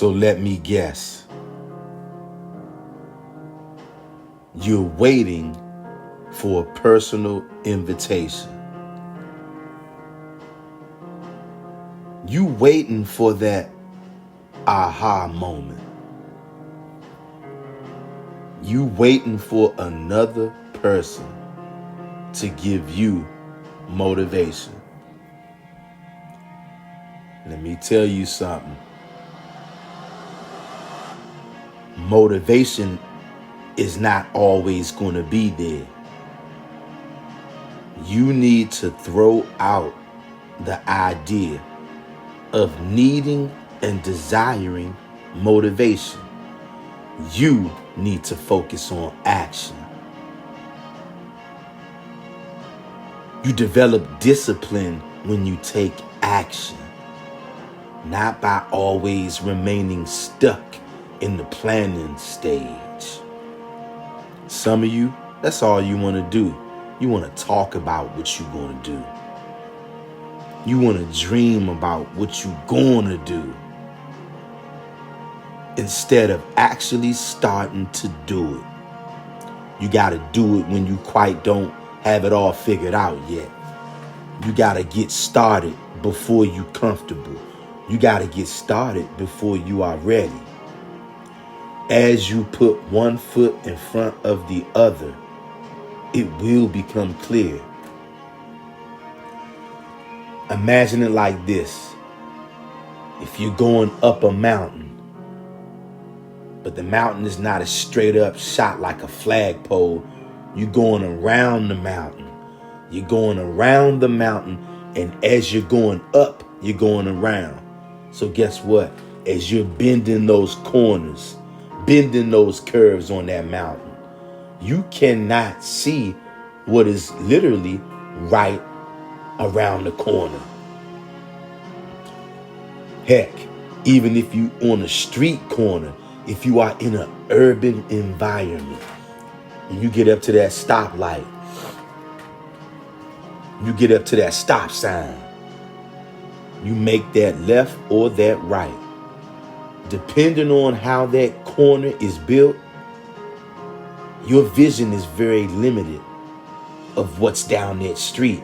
So let me guess. You're waiting for a personal invitation. You waiting for that aha moment. You waiting for another person to give you motivation. Let me tell you something. Motivation is not always going to be there. You need to throw out the idea of needing and desiring motivation. You need to focus on action. You develop discipline when you take action, not by always remaining stuck in the planning stage. Some of you, that's all you want to do. You want to talk about what you're going to do. You want to dream about what you're going to do instead of actually starting to do it. You got to do it when you quite don't have it all figured out yet. You got to get started before you're comfortable. You got to get started before you are ready. As you put one foot in front of the other, it will become clear. Imagine it like this. If you're going up a mountain, but the mountain is not a straight up shot like a flagpole, you're going around the mountain. You're going around the mountain, and as you're going up, you're going around. So guess what? As you're bending those corners, bending those curves on that mountain, you cannot see what is literally right around the corner. Heck, even if you on a street corner, if you are in an urban environment, and you get up to that stoplight, you get up to that stop sign, you make that left or that right. Depending on how that corner is built, your vision is very limited of what's down that street.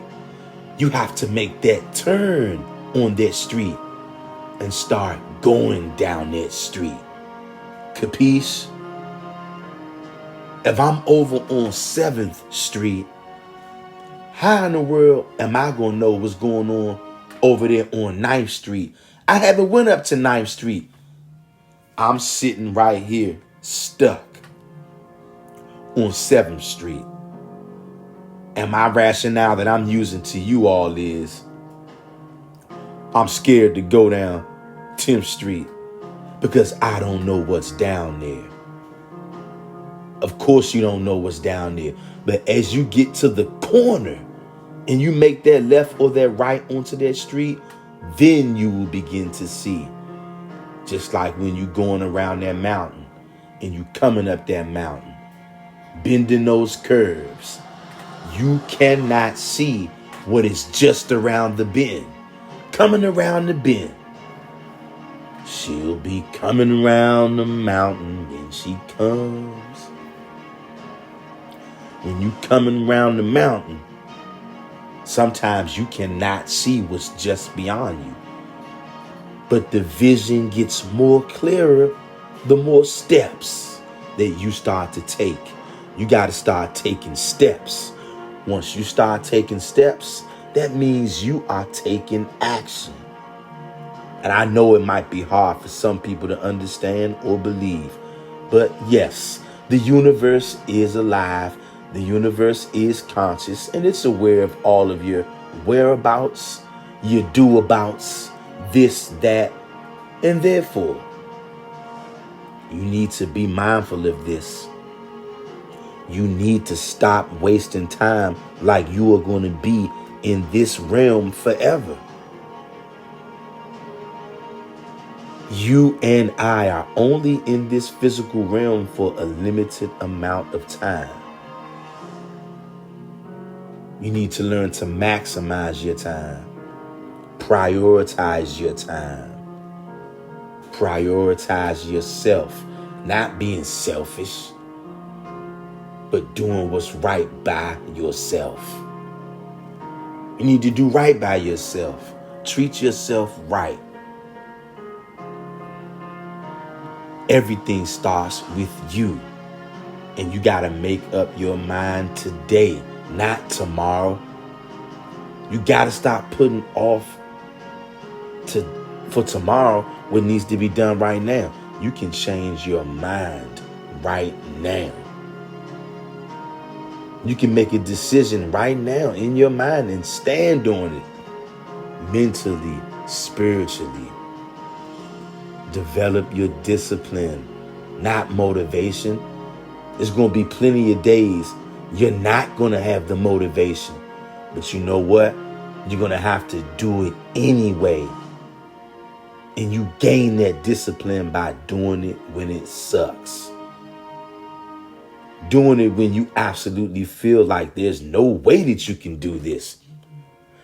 You have to make that turn on that street and start going down that street. Capiche? If I'm over on 7th Street, how in the world am I going to know what's going on over there on 9th Street? I haven't went up to 9th Street. I'm sitting right here, stuck on 7th Street. And my rationale that I'm using to you all is, I'm scared to go down 10th Street because I don't know what's down there. Of course you don't know what's down there. But as you get to the corner and you make that left or that right onto that street, then you will begin to see. Just like when you're going around that mountain and you coming up that mountain, bending those curves, you cannot see what is just around the bend. Coming around the bend. She'll be coming around the mountain when she comes. When you coming around the mountain, sometimes you cannot see what's just beyond you. But the vision gets more clearer the more steps that you start to take. You got to start taking steps. Once you start taking steps, that means you are taking action. And I know it might be hard for some people to understand or believe. But yes, the universe is alive. The universe is conscious, and it's aware of all of your whereabouts, your do-abouts, this, that, and therefore, you need to be mindful of this. You need to stop wasting time like you are going to be in this realm forever. You and I are only in this physical realm for a limited amount of time. You need to learn to maximize your time. Prioritize your time. Prioritize yourself, not being selfish, but doing what's right by yourself. You need to do right by yourself. Treat yourself right. Everything starts with you. And you got to make up your mind today, not tomorrow. You got to stop putting off for tomorrow what needs to be done right now. You can change your mind right now. You can make a decision right now in your mind and stand on it. Mentally, spiritually. Develop your discipline, not motivation. There's going to be plenty of days you're not going to have the motivation. But you know what? You're going to have to do it anyway. And you gain that discipline by doing it when it sucks. Doing it when you absolutely feel like there's no way that you can do this.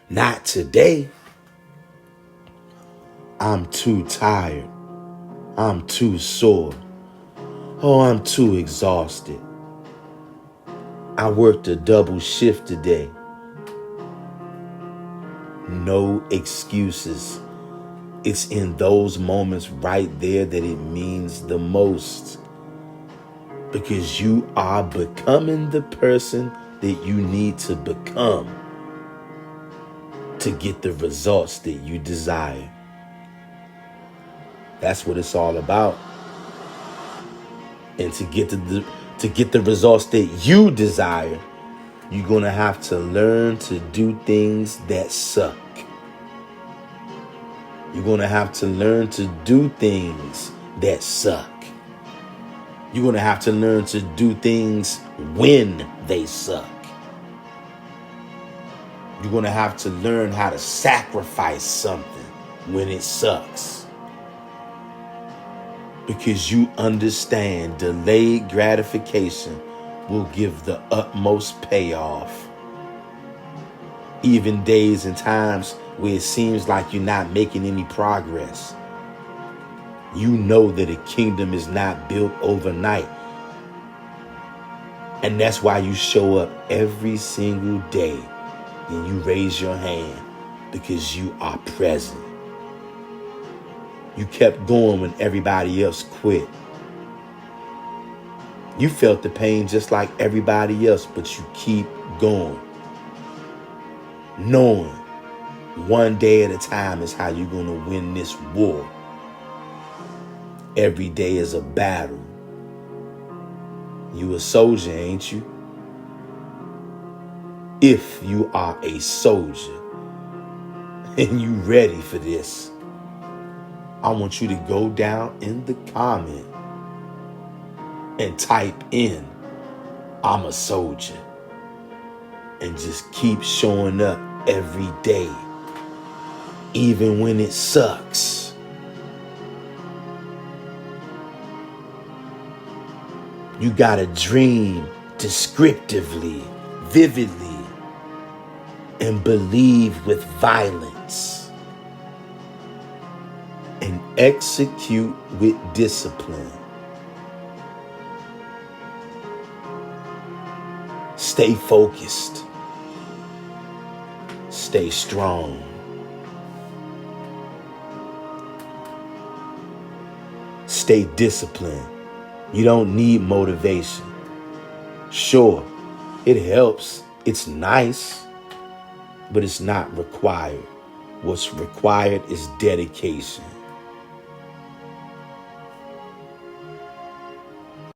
Not today. I'm too tired. I'm too sore. Oh, I'm too exhausted. I worked a double shift today. No excuses. It's in those moments right there that it means the most. Because you are becoming the person that you need to become to get the results that you desire. That's what it's all about. And to get the results that you desire, you're going to have to learn to do things that suck. You're going to have to learn to do things that suck. You're going to have to learn to do things when they suck. You're going to have to learn how to sacrifice something when it sucks. Because you understand delayed gratification will give the utmost payoff. Even days and times where it seems like you're not making any progress. You know that a kingdom is not built overnight. And that's why you show up every single day and you raise your hand, because you are present. You kept going when everybody else quit. You felt the pain just like everybody else, but you keep going. Knowing one day at a time is how you're going to win this war. Every day is a battle. You a soldier, ain't you? If you are a soldier and you ready for this, I want you to go down in the comment and type in, I'm a soldier. And just keep showing up every day, even when it sucks. You gotta dream descriptively, vividly, and believe with violence. And execute with discipline. Stay focused. Stay strong. Stay disciplined. You don't need motivation. Sure, it helps. It's nice, but it's not required. What's required is dedication.